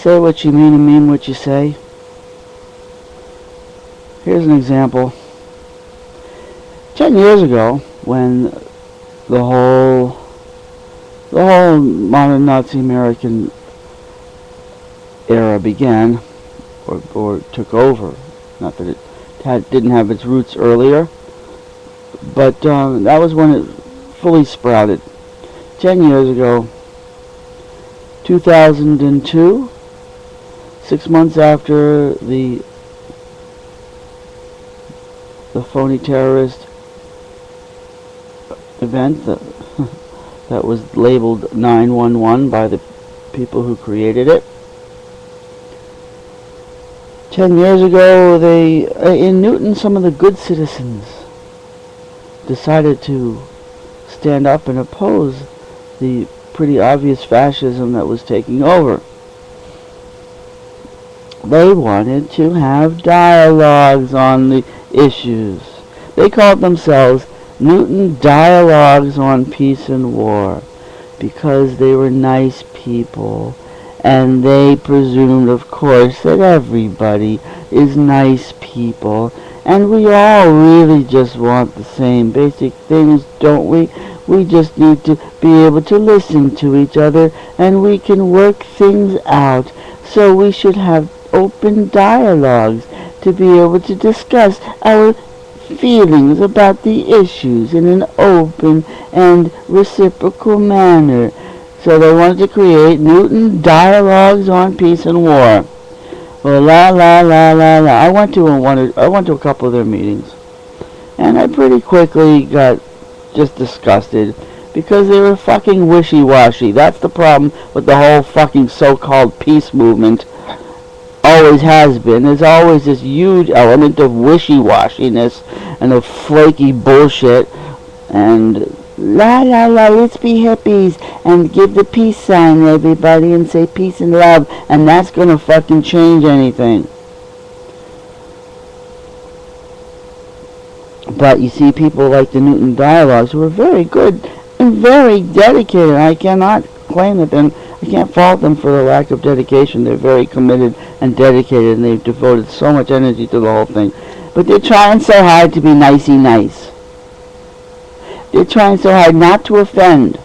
Say what you mean and mean what you say. Here's an example. 10 years ago, when the whole modern Nazi American era began, or took over, not that it didn't have its roots earlier, but that was when it fully sprouted. 10 years ago, 2002, 6 months after the phony terrorist event that was labeled 9/11 by the people who created it. 10 years ago, in Newton, some of the good citizens decided to stand up and oppose the pretty obvious fascism that was taking over. They wanted to have dialogues on the issues. They called themselves Newton Dialogues on Peace and War because they were nice people, and they presumed, of course, that everybody is nice people, and we all really just want the same basic things, don't we? We just need to be able to listen to each other, and we can work things out. So we should have open dialogues to be able to discuss our feelings about the issues in an open and reciprocal manner. So they wanted to create Newton Dialogues on Peace and War. Well, I went to a couple of their meetings, and I pretty quickly got just disgusted because they were fucking wishy-washy. That's the problem with the whole fucking so-called peace movement. Always has been. There's always this huge element of wishy-washiness and of flaky bullshit and let's be hippies and give the peace sign to everybody and say peace and love, and that's gonna fucking change anything. But you see people like the Newton Dialogues who are very good and very dedicated. I cannot claim that I can't fault them for the lack of dedication. They're very committed and dedicated, and they've devoted so much energy to the whole thing. But they're trying so hard to be nicey nice. They're trying so hard not to offend.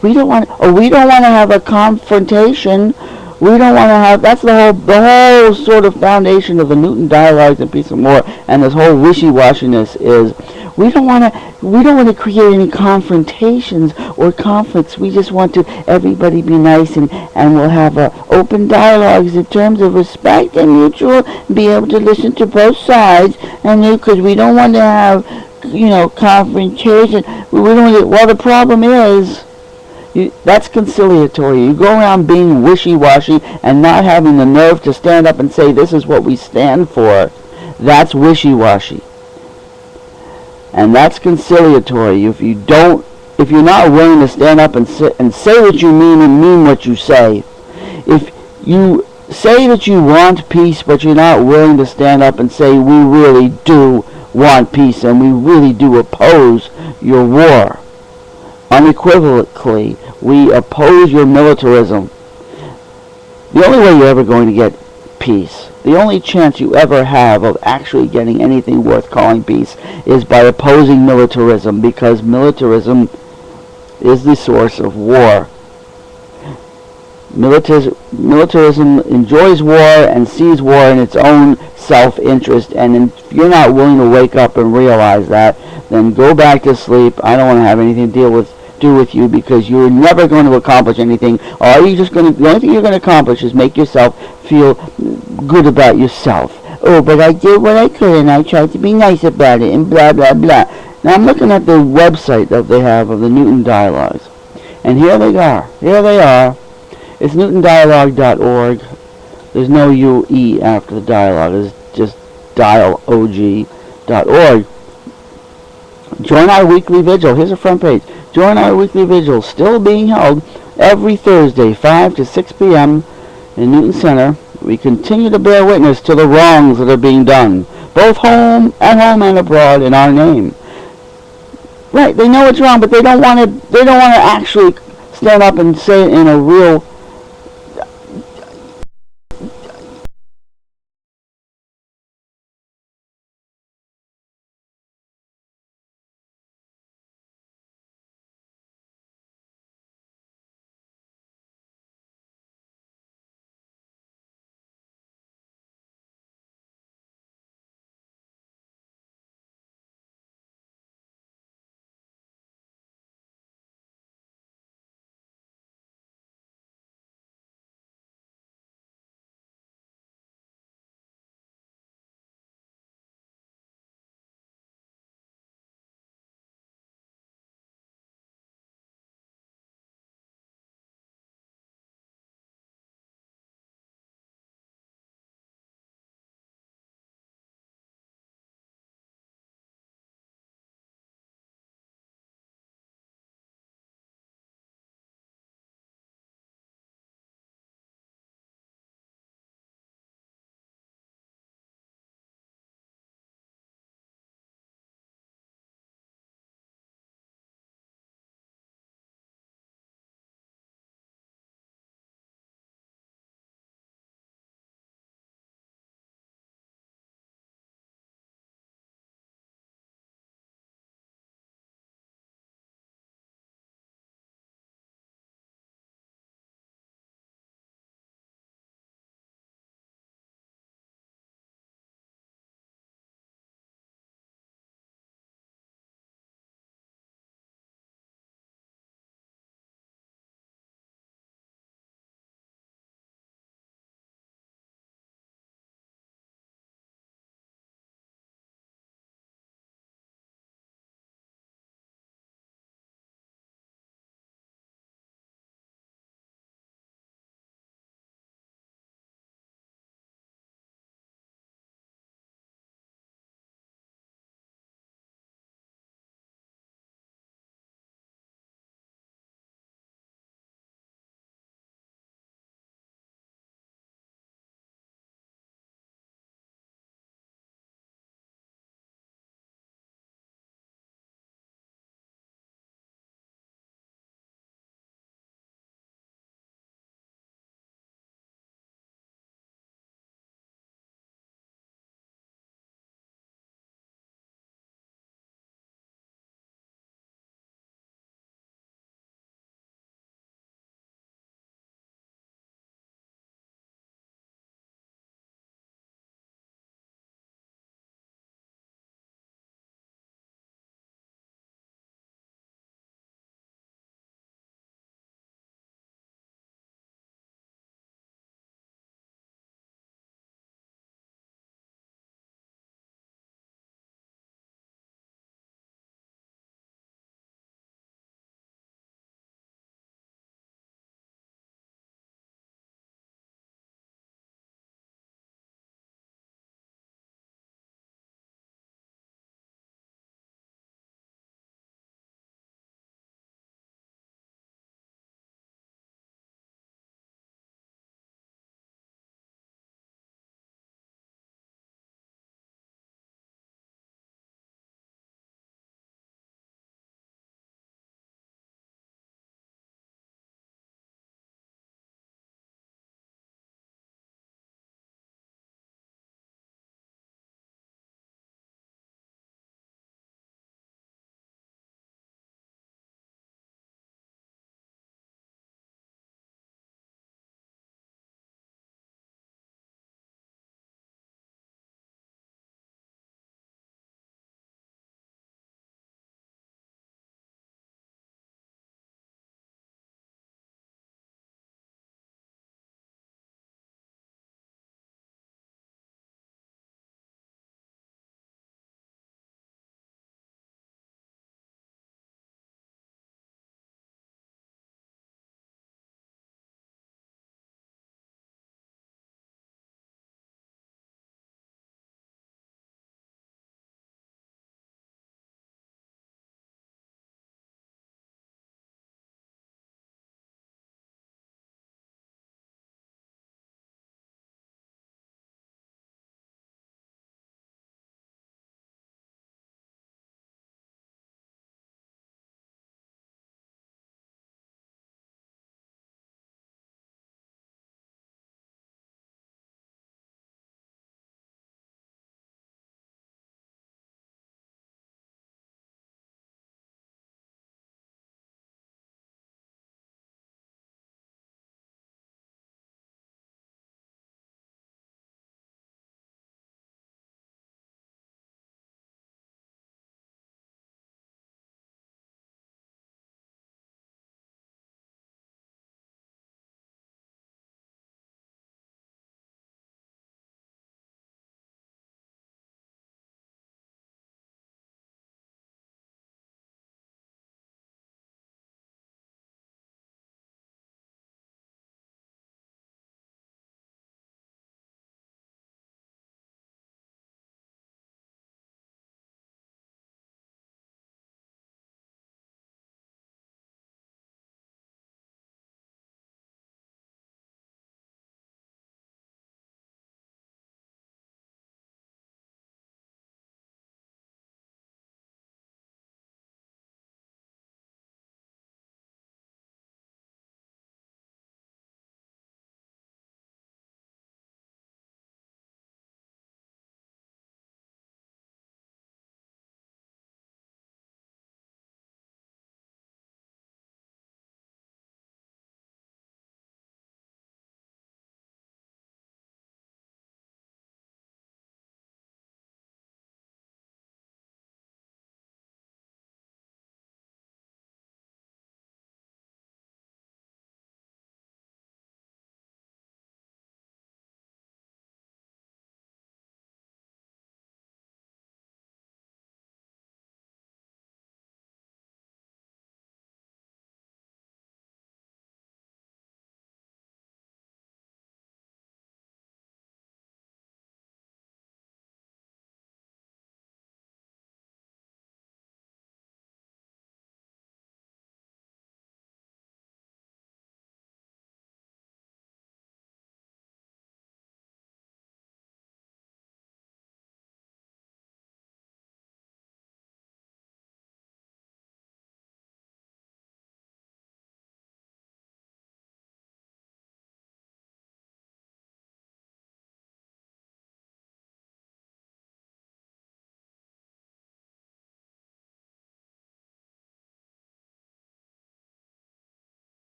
We don't want to have a confrontation. We don't want to have. That's the whole sort of foundation of the Newton Dialogues and Peace and War, and this whole wishy-washiness is we don't want to create any confrontations or conflicts. We just want to everybody be nice, and we'll have open dialogues in terms of respect and mutual, be able to listen to both sides, and because we don't want to have confrontation. We don't. Well, the problem is. That's conciliatory. You go around being wishy-washy and not having the nerve to stand up and say, this is what we stand for. That's wishy-washy. And that's conciliatory. If you're not willing to stand up and say what you mean and mean what you say. If you say that you want peace, but you're not willing to stand up and say, we really do want peace and we really do oppose your war. Unequivocally, we oppose your militarism. The only way you're ever going to get peace, the only chance you ever have of actually getting anything worth calling peace is by opposing militarism, because militarism is the source of war. Militarism enjoys war and sees war in its own self-interest, and if you're not willing to wake up and realize that, then go back to sleep. I don't want to have anything to do with you, because you're never going to accomplish anything. The only thing you're going to accomplish is make yourself feel good about yourself. Oh, but I did what I could, and I tried to be nice about it, and blah, blah, blah. Now, I'm looking at the website that they have of the Newton Dialogues, and here they are. It's newtondialogue.org. There's no UE after the dialogue. It's just dialog.org. Join our weekly vigil. Here's a front page. Join our weekly vigil, still being held every Thursday, 5 to 6 p.m. in Newton Center. We continue to bear witness to the wrongs that are being done, both home and abroad, in our name. Right, they know it's wrong, but they don't want to actually stand up and say it in a real